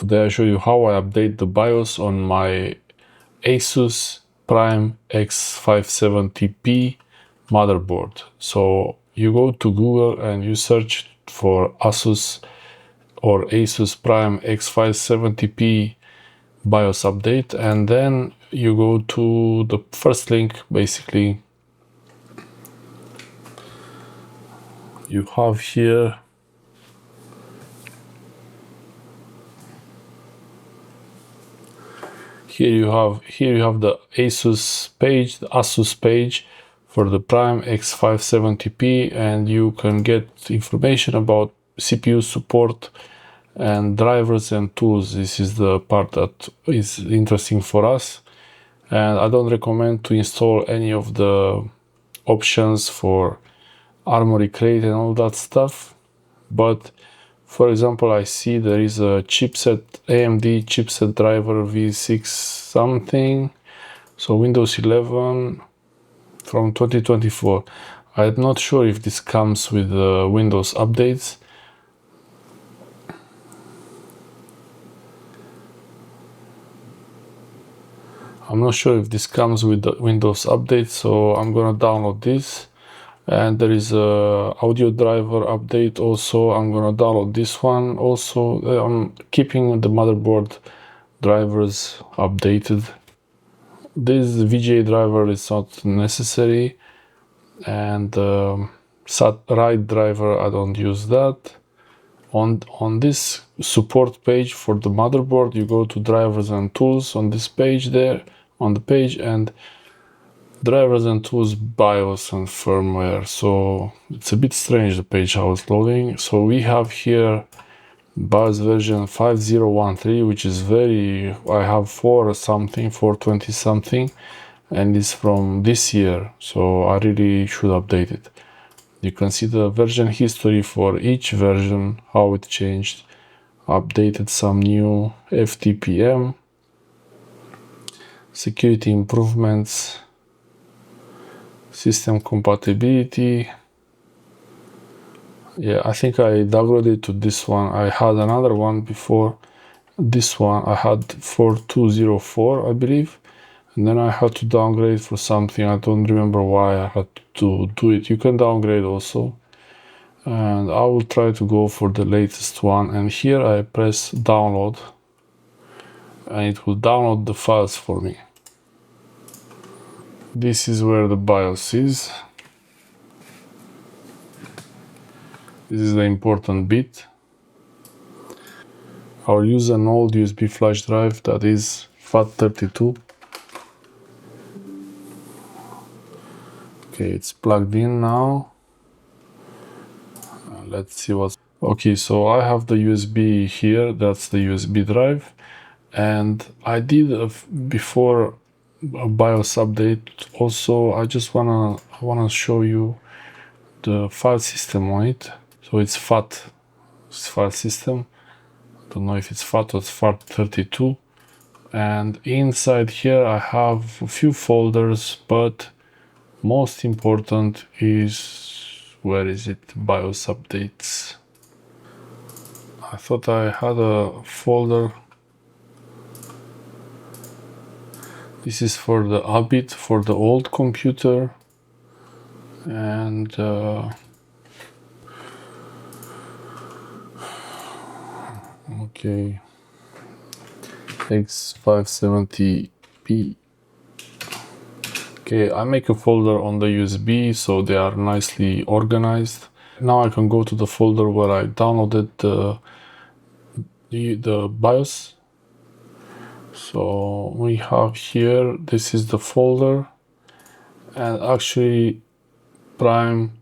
Today I show you how I update the BIOS on my Asus Prime X570-P motherboard. So you go to Google and you search for Asus or Asus Prime X570-P BIOS update, and then you go to the first link. Basically, you have here you have the Asus page, the Asus page for the Prime X570-P, and you can get information about CPU support and drivers and tools. This is the part that is interesting for us, and I don't recommend to install any of the options for Armory Crate and all that stuff. But for example, I see there is a chipset, AMD chipset driver V6 something, so Windows 11 from 2024. I'm not sure if this comes with Windows updates. I'm not sure if this comes with the Windows update, so I'm gonna download this. And there is a audio driver update also. I'm gonna download this one also. I'm keeping the motherboard drivers updated. This VGA driver is not necessary, and SAT-RIDE driver, I don't use that. On this support page for the motherboard, you go to drivers and tools on this page there, on the page, and drivers and tools, BIOS and firmware. So it's a bit strange, the page how it's loading. So we have here BIOS version 5013, which is very, I have 420 something, and it's from this year, so I really should update it. You can see the version history for each version, how it changed, updated some new FTPM, security improvements, system compatibility. Yeah, I think I downgraded to this one. I had another one before this one. I had 4204, I believe, and then I had to downgrade for something. I don't remember why I had to do it. You can downgrade also, and I will try to go for the latest one. And here I press download, and it will download the files for me. This is where the BIOS is. This is the important bit. I'll use an old USB flash drive that is FAT32. Okay, it's plugged in now. Let's see what's... Okay, so I have the USB here. That's the USB drive. And I did before a BIOS update also. I just wanna show you the file system on it. So it's FAT, it's file system. I don't know if it's FAT or it's FAT32. And inside here I have a few folders, but most important is, where is it? BIOS updates. I thought I had a folder. This is for the ABIT, for the old computer. And okay, X570-P. Okay, I make a folder on the USB, so they are nicely organized. Now I can go to the folder where I downloaded the BIOS. So we have here, this is the folder, and actually Prime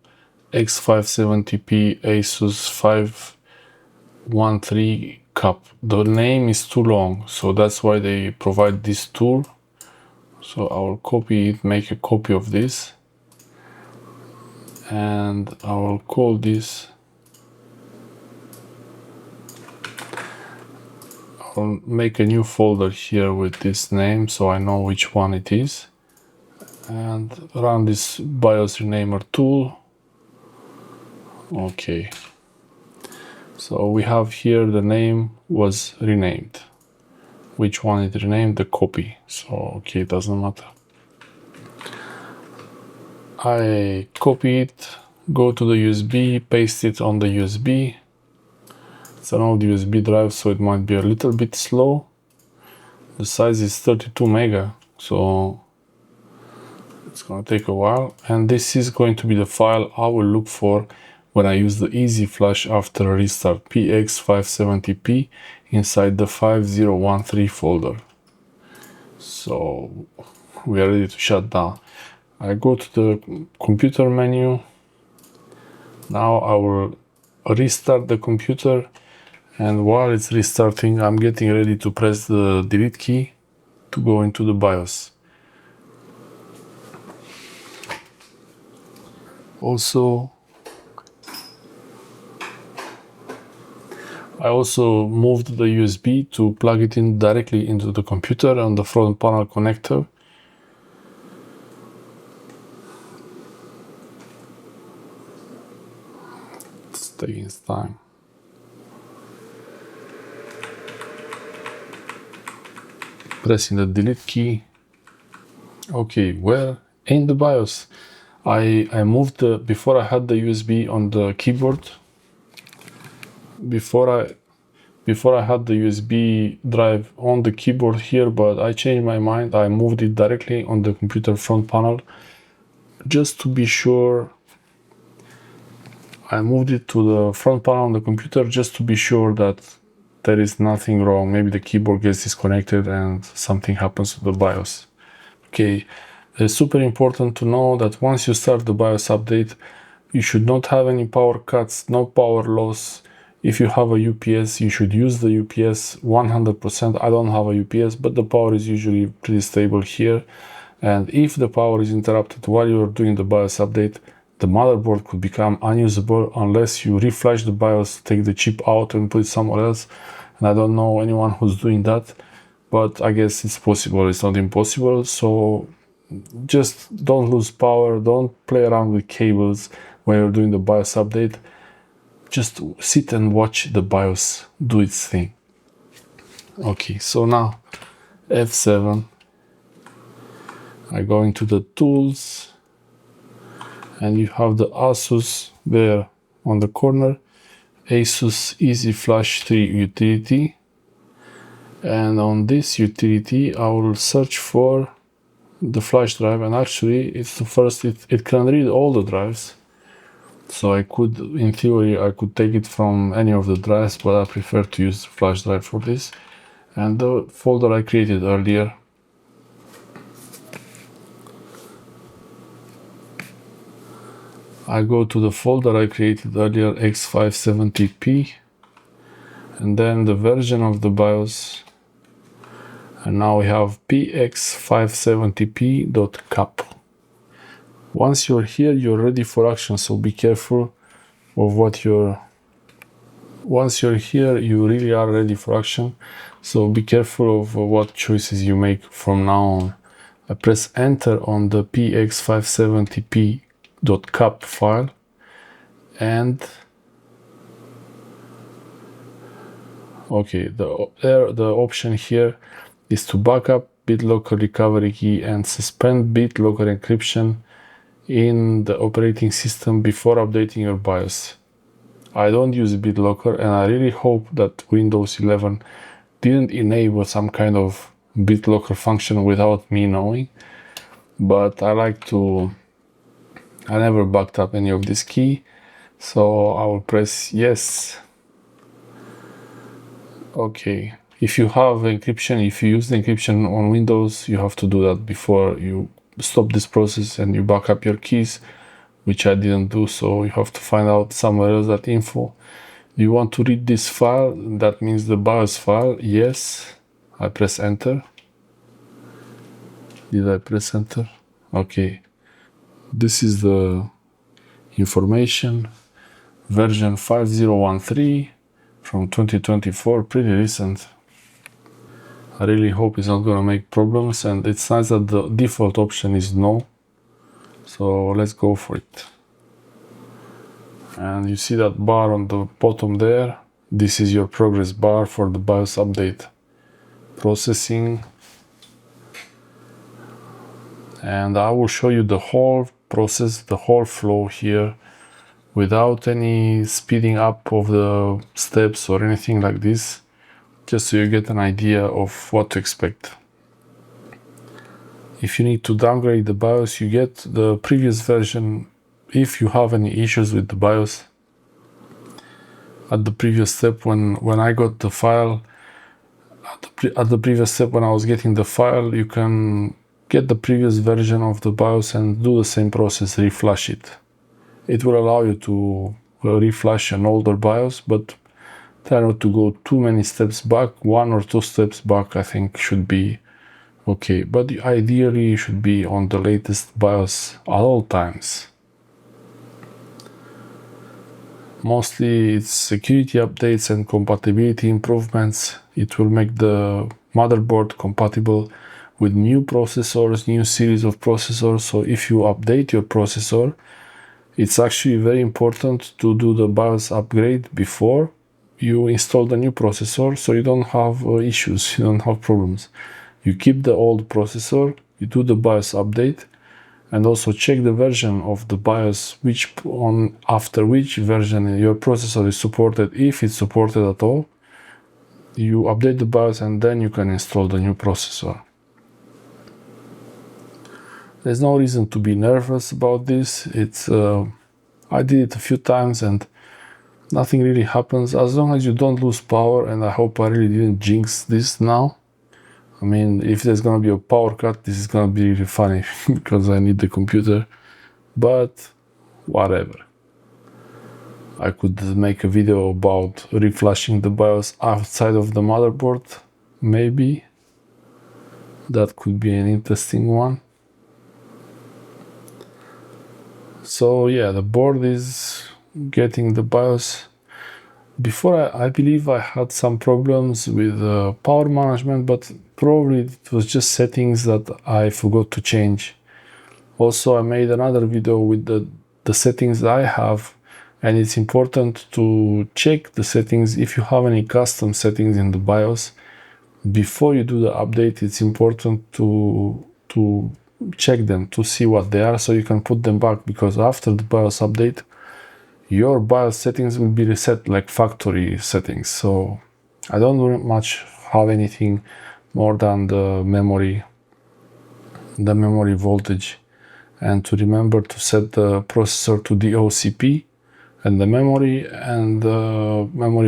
X570-P Asus 513 cup. The name is too long, so that's why they provide this tool. So I will copy it, make a copy of this, and I will call this, I'll make a new folder here with this name so I know which one it is, and run this BIOS renamer tool. Okay, So we have here the name was renamed. Which one is renamed? The copy. So okay, it doesn't matter. I copy it, go to the USB, paste it on the USB. It's an old USB drive, so it might be a little bit slow. The size is 32 mega, so it's gonna take a while. And this is going to be the file I will look for when I use the easy flash after a restart, X570-P inside the 5013 folder. So we are ready to shut down. I go to the computer menu. Now I will restart the computer, and while it's restarting, I'm getting ready to press the delete key to go into the BIOS. I also moved the USB to plug it in directly into the computer on the front panel connector. It's taking its time. Pressing the delete key. Okay, where in the BIOS? I moved before I had the USB on the keyboard. Before I had the USB drive on the keyboard here, but I changed my mind. I moved it directly on the computer front panel just to be sure. I moved it to the front panel on the computer just to be sure that there is nothing wrong. Maybe the keyboard gets disconnected and something happens to the BIOS. Okay, it's super important to know that once you start the BIOS update, you should not have any power cuts, no power loss. If you have a UPS, you should use the UPS 100%. I don't have a UPS, but the power is usually pretty stable here. And if the power is interrupted while you're doing the BIOS update, the motherboard could become unusable unless you reflash the BIOS, take the chip out and put it somewhere else. And I don't know anyone who's doing that, but I guess it's possible. It's not impossible. So just don't lose power. Don't play around with cables when you're doing the BIOS update. Just sit and watch the BIOS do its thing. Okay, so now F7. I go into the tools, and you have the Asus there on the corner, Asus Easy Flash 3 utility. And on this utility, I will search for the flash drive, and actually it's the first, it can read all the drives. So I could, in theory, I could take it from any of the drives, but I prefer to use the flash drive for this. And the folder I created earlier, I go to the folder I created earlier, X570-P, and then the version of the BIOS. And now we have px570p.cap. Once you're here, you're ready for action, so be careful of what you're... Once you're here, you really are ready for action, so be careful of what choices you make from now on. I press enter on the px570p.cap file, and okay, the option here is to backup BitLocker recovery key and suspend BitLocker encryption in the operating system before updating your BIOS. I don't use BitLocker, and I really hope that Windows 11 didn't enable some kind of BitLocker function without me knowing, but I never backed up any of this key, so I will press yes. Okay, if you have encryption, if you use the encryption on Windows, you have to do that before you stop this process and you back up your keys, which I didn't do, so you have to find out somewhere else that info. Do you want to read this file? That means the BIOS file. Yes. I press enter. Did I press enter? Okay. This is the information. Version 5013 from 2024, pretty recent. I really hope it's not gonna make problems, and it's nice that the default option is no. So let's go for it. And you see that bar on the bottom there, This is your progress bar for the BIOS update processing. And I will show you the whole process, the whole flow here, without any speeding up of the steps or anything like this, just so you get an idea of what to expect. If you need to downgrade the BIOS, you get the previous version. If you have any issues with the BIOS, at the previous step when I got the file, at the previous step when I was getting the file, you can get the previous version of the BIOS and do the same process, reflash it. It will allow you to reflash an older BIOS, but try not to go too many steps back. 1 or 2 steps back, I think, should be okay. But ideally, you should be on the latest BIOS at all times. Mostly it's security updates and compatibility improvements. It will make the motherboard compatible with new processors, new series of processors. So if you update your processor, it's actually very important to do the BIOS upgrade before you install the new processor, so you don't have issues, you don't have problems. You keep the old processor, you do the BIOS update, and also check the version of the BIOS after which version your processor is supported, if it's supported at all. You update the BIOS and then you can install the new processor. There's no reason to be nervous about this. I did it a few times and nothing really happens as long as you don't lose power, and I hope I really didn't jinx this now. I mean, if there's gonna be a power cut, this is gonna be really funny because I need the computer, but whatever. I could make a video about reflashing the BIOS outside of the motherboard, maybe. That could be an interesting one. So yeah, the board is getting the BIOS. Before, I believe I had some problems with power management, but probably it was just settings that I forgot to change. Also, I made another video with the settings that I have, and it's important to check the settings. If you have any custom settings in the BIOS, before you do the update, it's important to check them to see what they are, so you can put them back, because after the BIOS update, your BIOS settings will be reset like factory settings. So I don't much have anything more than the memory voltage, and to remember to set the processor to the OCP and the memory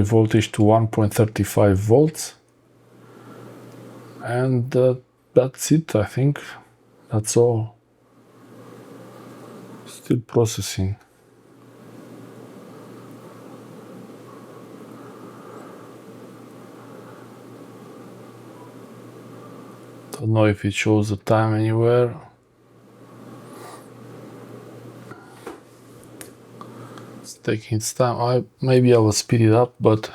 voltage to 1.35 volts. And that's it, I think. That's all. Still processing. Don't know if it shows the time anywhere. It's taking its time. Maybe I will speed it up, but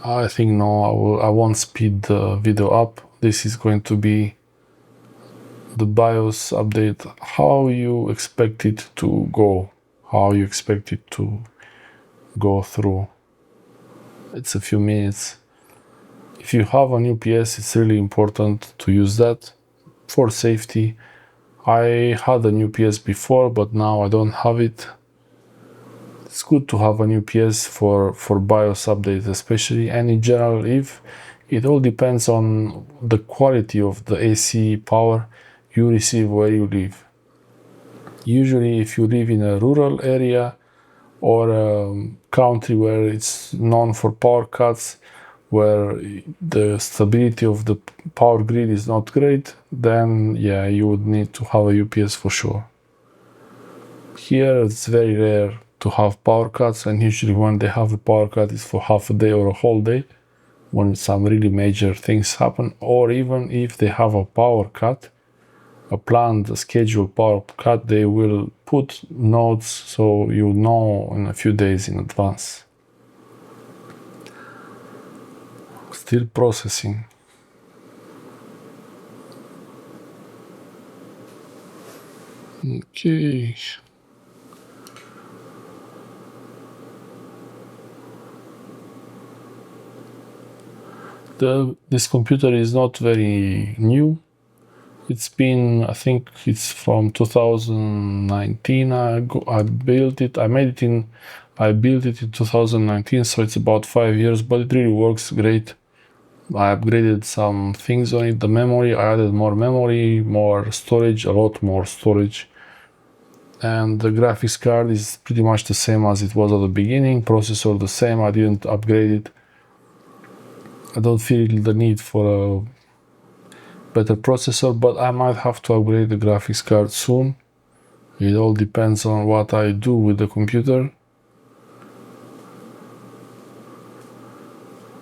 I think no, I won't speed the video up. This is going to be the BIOS update, how you expect it to go, how you expect it to go through. It's a few minutes. If you have an UPS, it's really important to use that for safety. I had an UPS before, but now I don't have it. It's good to have an UPS for BIOS updates especially, and in general, if it all depends on the quality of the AC power you receive where you live. Usually if you live in a rural area or a country where it's known for power cuts, where the stability of the power grid is not great, then yeah, you would need to have a UPS for sure. Here it's very rare to have power cuts, and usually when they have a power cut it's for half a day or a whole day, when some really major things happen, or even if they have a power cut, a planned scheduled power cut, they will put notes so you know in a few days in advance. Still processing. Okay. This computer is not very new. It's been, I think it's from 2019. I built it. I built it in 2019, so it's about 5 years, but it really works great. I upgraded some things on it. The memory, I added more memory, more storage, a lot more storage. And the graphics card is pretty much the same as it was at the beginning. Processor the same. I didn't upgrade it. I don't feel the need for a better processor, but I might have to upgrade the graphics card soon. It all depends on what I do with the computer.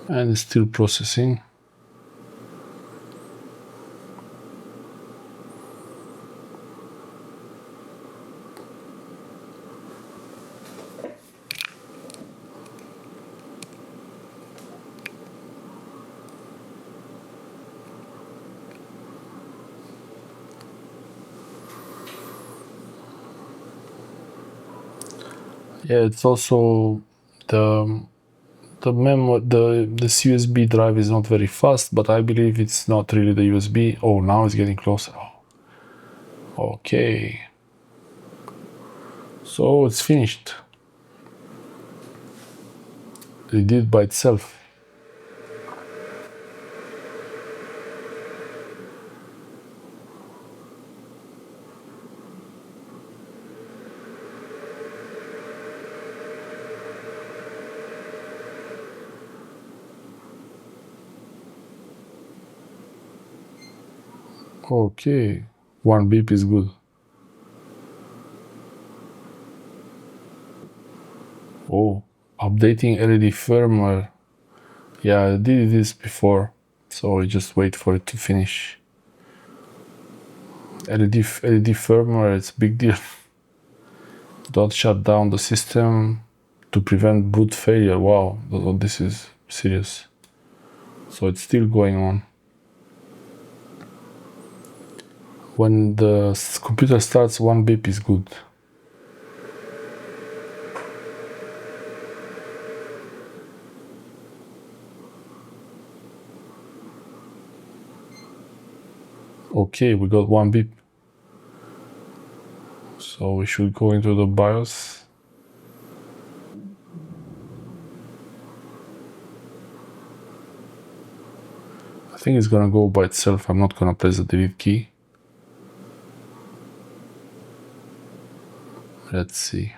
And it's still processing. Yeah, it's also this USB drive is not very fast, but I believe it's not really the USB. Oh, now it's getting closer. Oh. Okay. So it's finished. It did by itself. Okay, 1 beep is good. Oh, updating LED firmware. Yeah, I did this before, so I just wait for it to finish. LED firmware, it's a big deal. Don't shut down the system to prevent boot failure. Wow, this is serious. So it's still going on. When the computer starts, 1 beep is good. Okay, we got 1 beep. So we should go into the BIOS. I think it's gonna go by itself. I'm not gonna press the delete key. Let's see.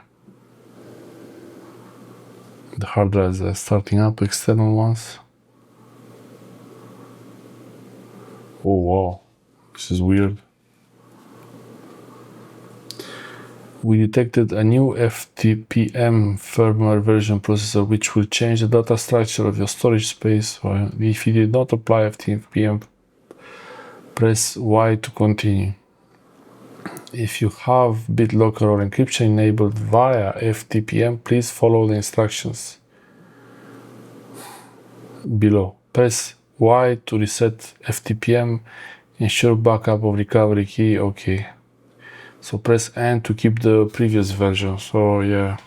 The hard drives are starting up, external ones. Oh wow, this is weird. We detected a new FTPM firmware version processor which will change the data structure of your storage space. If you did not apply FTPM, press Y to continue. If you have BitLocker or encryption enabled via FTPM, please follow the instructions below. Press Y to reset FTPM. Ensure backup of recovery key. Okay. So press N to keep the previous version. So yeah,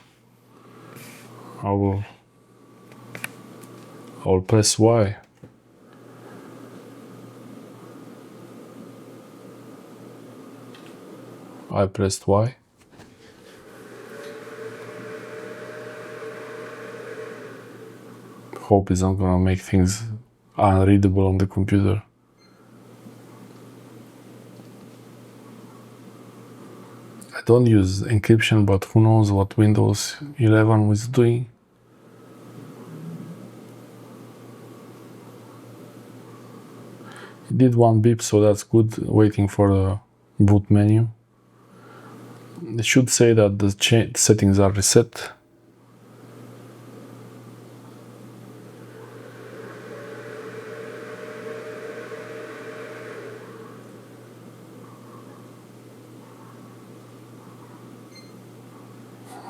I will press Y. I pressed Y. Hope it's not gonna make things unreadable on the computer. I don't use encryption, but who knows what Windows 11 was doing. It did 1 beep, so that's good. Waiting for the boot menu. It should say that the settings are reset.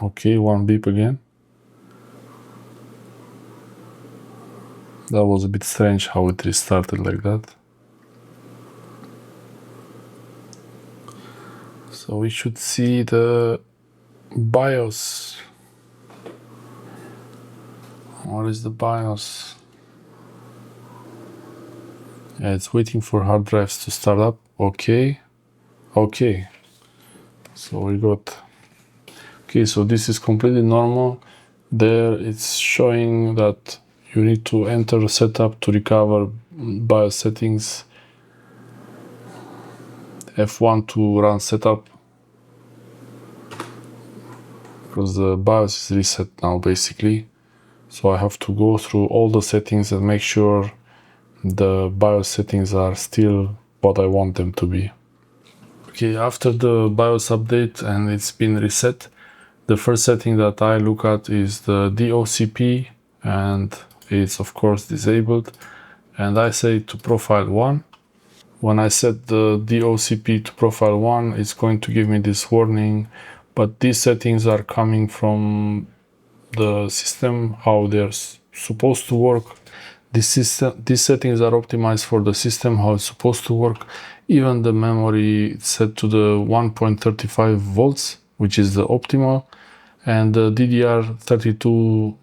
Okay, 1 beep again. That was a bit strange how it restarted like that. So we should see the BIOS. What is the BIOS? It's waiting for hard drives to start up. Okay. So we got, so this is completely normal. There it's showing that you need to enter setup to recover BIOS settings, F1 to run setup, because the BIOS is reset now basically. So I have to go through all the settings and make sure the BIOS settings are still what I want them to be. Okay, after the BIOS update and it's been reset, the first setting that I look at is the DOCP, and it's of course disabled, and I say to profile 1. When I set the DOCP to profile 1, it's going to give me this warning, but these settings are coming from the system, how they're supposed to work. These settings are optimized for the system, how it's supposed to work. Even the memory is set to the 1.35 volts, which is the optimal, and the DDR32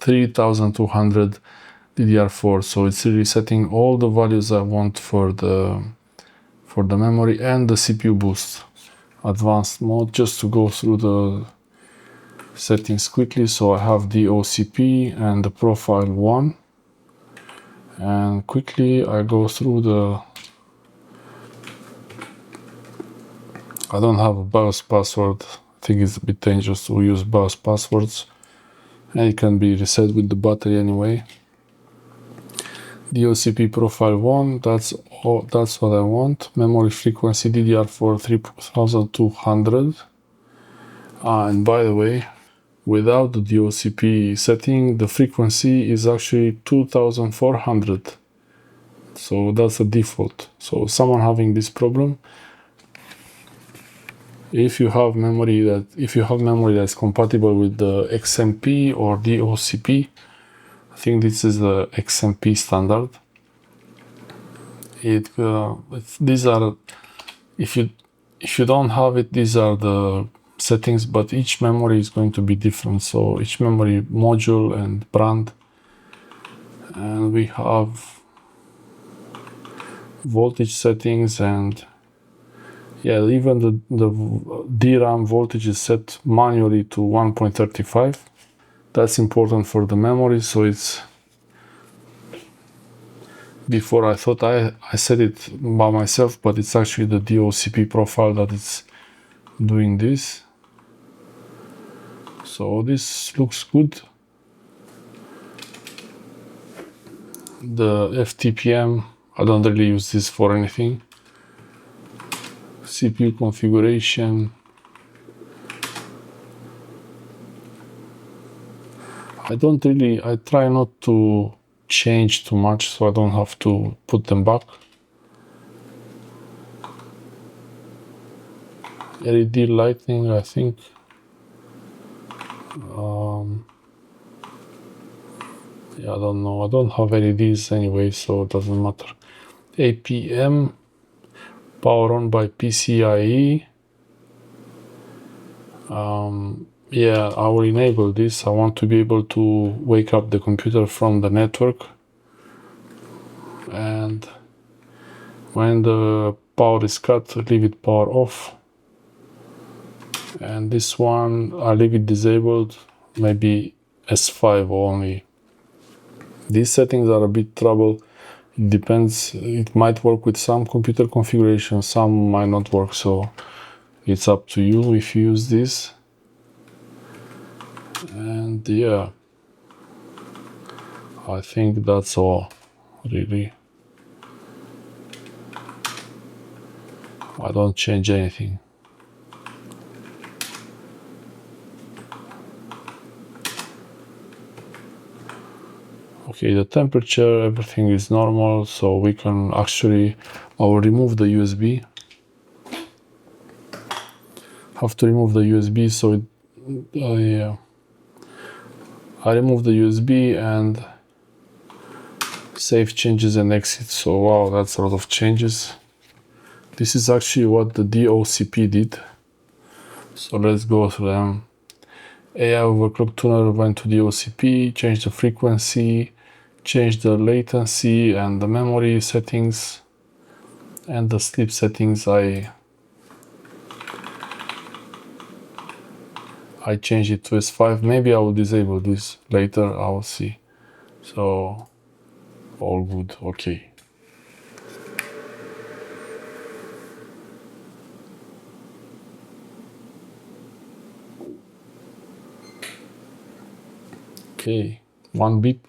3200 DDR4. So it's resetting all the values I want for the memory and the CPU boost. Advanced mode, just to go through the settings quickly. So I have the DOCP and the profile 1, and quickly I go through the, I don't have a BIOS password. I think it's a bit dangerous to use BIOS passwords, and it can be reset with the battery anyway. DOCP profile 1, that's what I want. Memory frequency DDR4 3200. And by the way, without the DOCP setting, the frequency is actually 2400. So that's a default. So someone having this problem, if you have memory that's compatible with the XMP or DOCP, I think this is the XMP standard. These are, if you don't have it, these are the settings, but each memory is going to be different. So each memory module and brand, and we have voltage settings, and yeah, even the DRAM voltage is set manually to 1.35. That's important for the memory. So it's, before I thought I set it by myself, but it's actually the DOCP profile that is doing this. So this looks good. The FTPM, I don't really use this for anything. CPU configuration. I try not to change too much so I don't have to put them back. LED lighting, I think. Yeah, I don't know. I don't have LEDs anyway, so it doesn't matter. APM, power on by PCIe. Yeah, I will enable this. I want to be able to wake up the computer from the network. And when the power is cut, leave it power off. And this one, I leave it disabled, maybe S5 only. These settings are a bit trouble. It depends. It might work with some computer configuration, some might not work. So it's up to you if you use this. And yeah, I think that's all, really. I don't change anything. Okay, the temperature, everything is normal, so we can actually, I will remove the USB. Have to remove the USB, so yeah. I remove the USB and save changes and exit. So wow, that's a lot of changes. This is actually what the DOCP did. So let's go through them. AI overclock tuner went to DOCP, changed the frequency, change the latency and the memory settings, and the sleep settings I changed it to S5. Maybe I will disable this later, I will see. So all good, okay. Okay, one beep.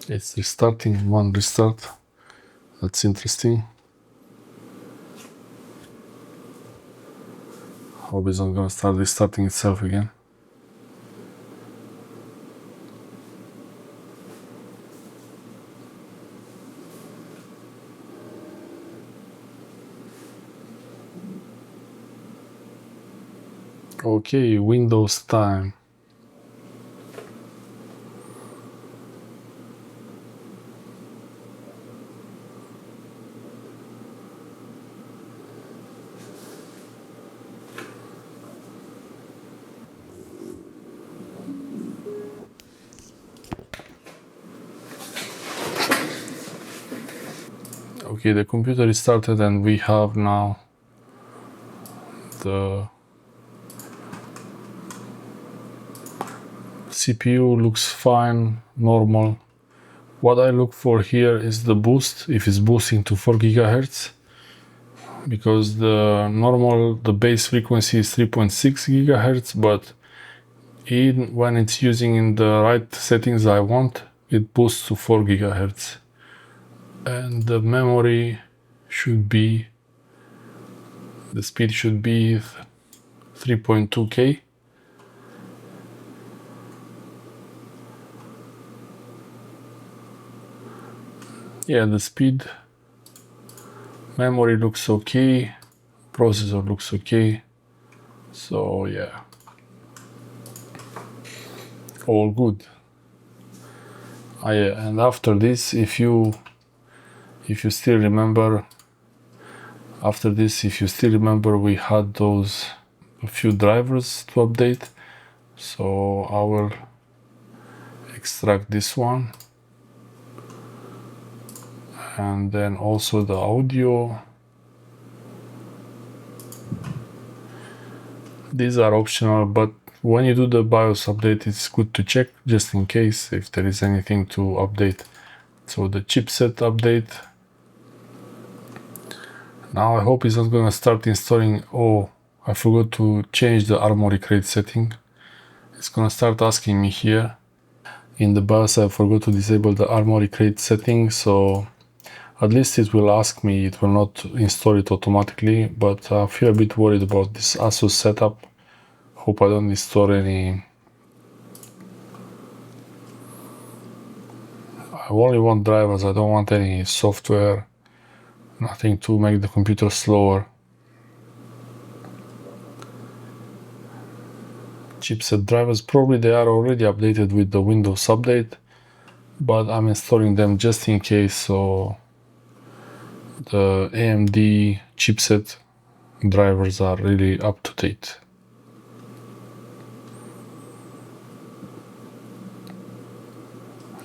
It's restarting, one restart. That's interesting. Hope it's not gonna start restarting itself again. Okay, Windows time. Okay, the computer is started and we have now the CPU looks fine, normal. What I look for here is the boost, if it's boosting to 4 GHz, because the base frequency is 3.6 GHz, but when it's using in the right settings I want, it boosts to 4 GHz. And the memory should be, the speed should be 3.2K. Yeah, the speed, memory looks okay, processor looks okay, so yeah, all good. And after this, if you still remember, we had a few drivers to update, so I will extract this one, and then also the audio. These are optional, but when you do the BIOS update, it's good to check just in case if there is anything to update. So the chipset update. Now I hope it's not gonna start installing. Oh, I forgot to change the armory crate setting. It's gonna start asking me here. In the BIOS I forgot to disable the armory crate setting, so at least it will ask me, it will not install it automatically, but I feel a bit worried about this Asus setup. Hope I don't install any. I only want drivers, I don't want any software, nothing to make the computer slower. Chipset drivers, probably they are already updated with the Windows update, but I'm installing them just in case, so the AMD chipset drivers are really up to date.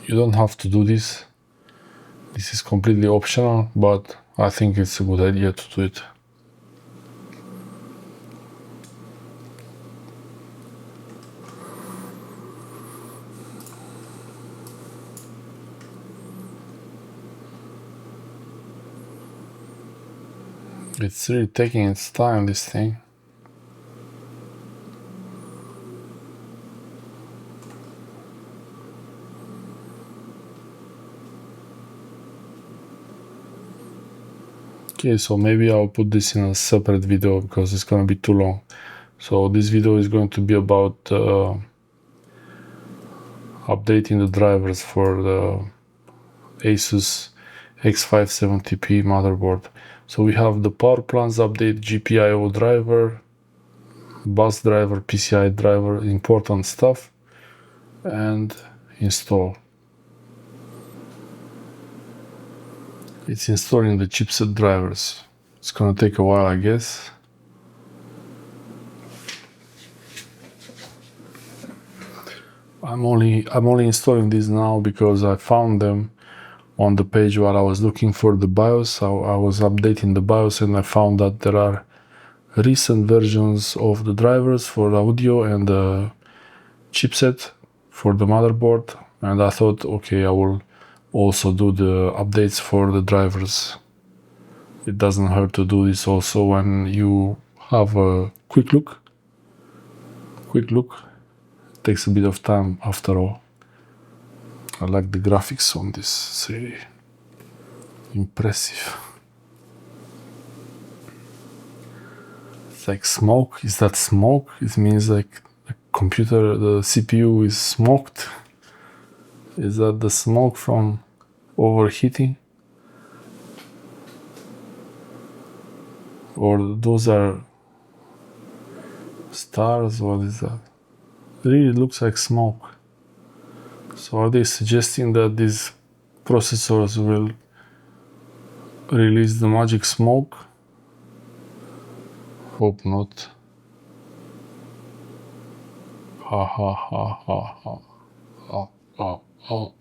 You don't have to do this. This is completely optional, but I think it's a good idea to do it. It's really taking its time, this thing. Okay, so maybe I'll put this in a separate video because it's gonna be too long. So this video is going to be about updating the drivers for the Asus X570-P motherboard. So we have the power plans update, GPIO driver, bus driver, PCI driver, important stuff, and install. It's installing the chipset drivers. It's gonna take a while, I guess. I'm only installing these now because I found them on the page while I was looking for the BIOS. I was updating the BIOS and I found that there are recent versions of the drivers for the audio and the chipset for the motherboard, and I thought, okay, I will also do the updates for the drivers. It doesn't hurt to do this also when you have a quick look. It takes a bit of time after all. I like the graphics on this, it's really impressive. It's like smoke. Is that smoke? It means like the computer, the CPU is smoked. Is that the smoke from overheating? Or those are stars? What is that? It really looks like smoke. So are they suggesting that these processors will release the magic smoke? Hope not. Ha ha ha ha ha. Oh, oh, oh.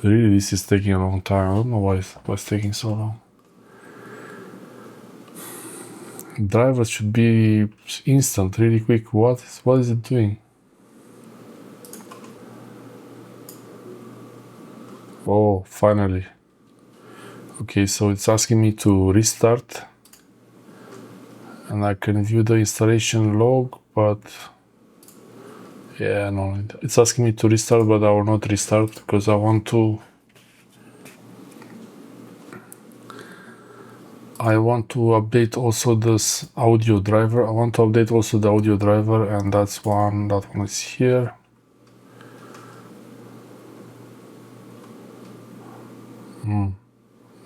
Really, this is taking a long time. I don't know why it's taking so long. Drivers should be instant, really quick. What is it doing? Oh, finally. Okay, so it's asking me to restart. And I can view the installation log, but yeah, no, it's asking me to restart, but I will not restart because I want to update also this audio driver. I want to update also the audio driver, and that one is here.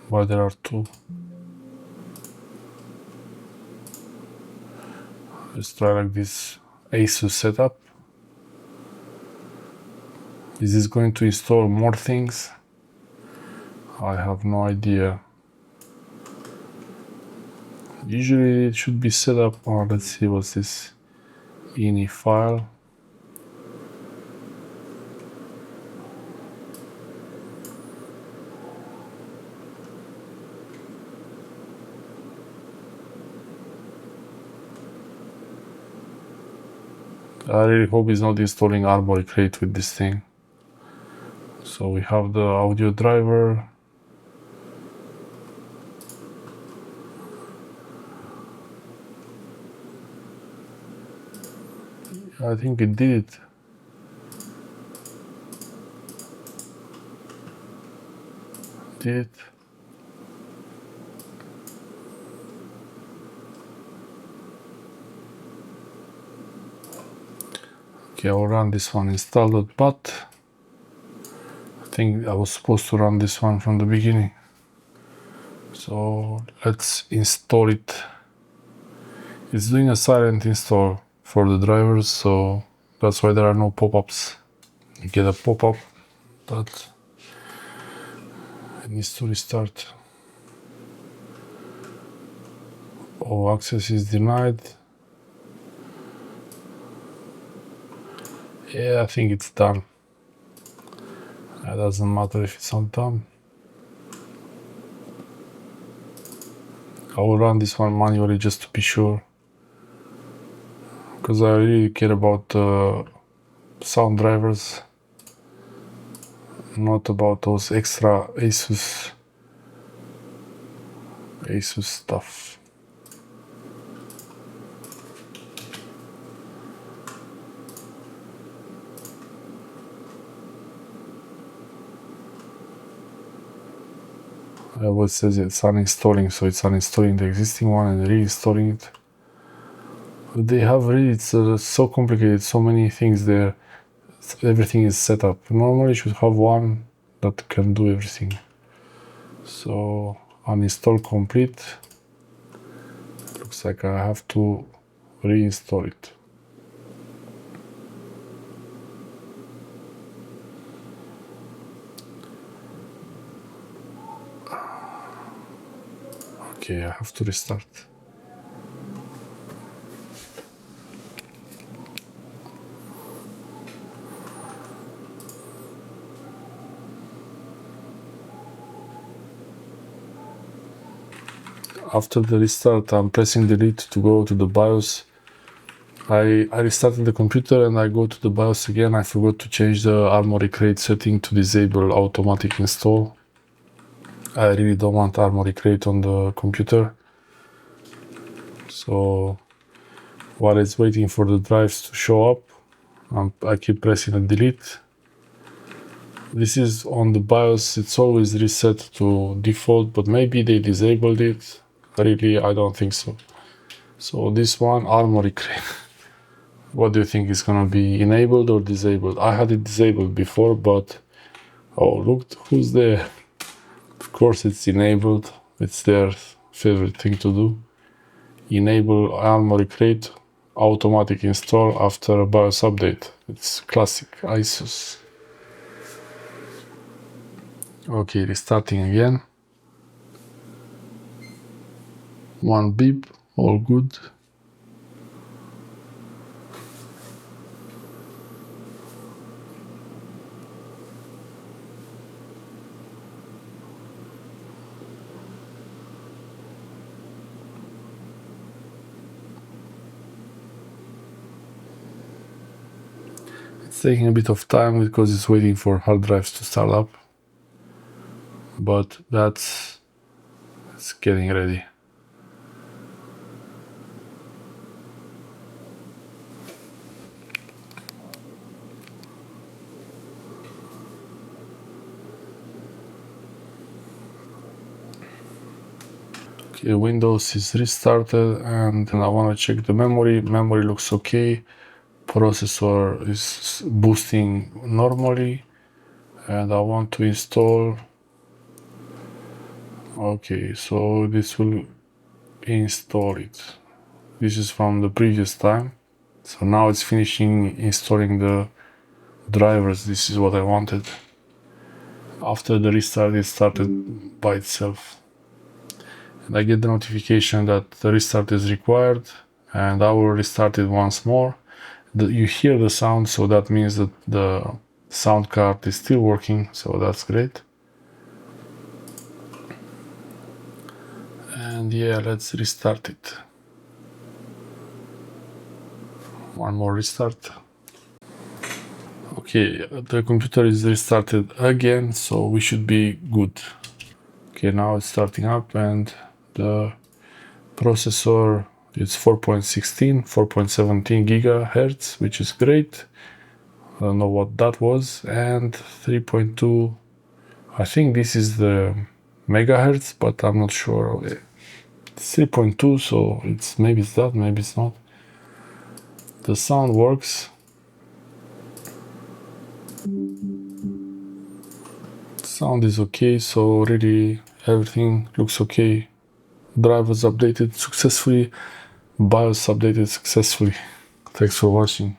Why there are two? Let's try like this Asus setup. Is this going to install more things? I have no idea. Usually it should be set up. Oh, let's see, what's this ini file. I really hope it's not installing Armoury Crate with this thing. So we have the audio driver. I think it did it. Did it? Okay, I'll run this one, install.bat. I think I was supposed to run this one from the beginning. So let's install it. It's doing a silent install for the drivers, so that's why there are no pop-ups. You get a pop-up that it needs to restart. Oh, access is denied. Yeah, I think it's done. It doesn't matter if it's not done. I will run this one manually just to be sure, because I really care about sound drivers, not about those extra Asus stuff. What says it's uninstalling, so it's uninstalling the existing one and reinstalling it. They have really, it's so complicated, so many things there. everything is set up. Normally you should have one that can do everything. So uninstall complete. Looks like I have to reinstall it. Okay, I have to restart. After the restart, I'm pressing delete to go to the BIOS. I restarted the computer and I go to the BIOS again. I forgot to change the Armoury Crate setting to disable automatic install. I really don't want Armoury Crate on the computer. So while it's waiting for the drives to show up, I keep pressing a delete. This is on the BIOS, it's always reset to default, but maybe they disabled it. Really, I don't think so. So this one, Armoury Crate. What do you think is gonna be enabled or disabled? I had it disabled before, but oh, look who's there. Of course it's enabled. It's their favorite thing to do. Enable Armoury Crate automatic install after a BIOS update. It's classic Asus. Okay, restarting again. One beep, all good. It's taking a bit of time because it's waiting for hard drives to start up, but it's getting ready. Okay, Windows is restarted and I want to check the memory. Memory looks okay. Processor is boosting normally and I want to install. Okay, so this will install it. This is from the previous time. So now it's finishing installing the drivers. This is what I wanted. After the restart, it started by itself. And I get the notification that the restart is required and I will restart it once more. You hear the sound, so that means that the sound card is still working, so that's great. And yeah, let's restart it. One more restart. Okay, the computer is restarted again, so we should be good. Okay, now it's starting up and the processor is 4.16, 4.17 gigahertz, which is great. I don't know what that was. And 3.2, I think this is the megahertz, but I'm not sure. It's 3.2, so maybe it's that, maybe it's not. The sound works. Sound is okay, so really everything looks okay. Drivers updated successfully, BIOS updated successfully. Thanks for watching.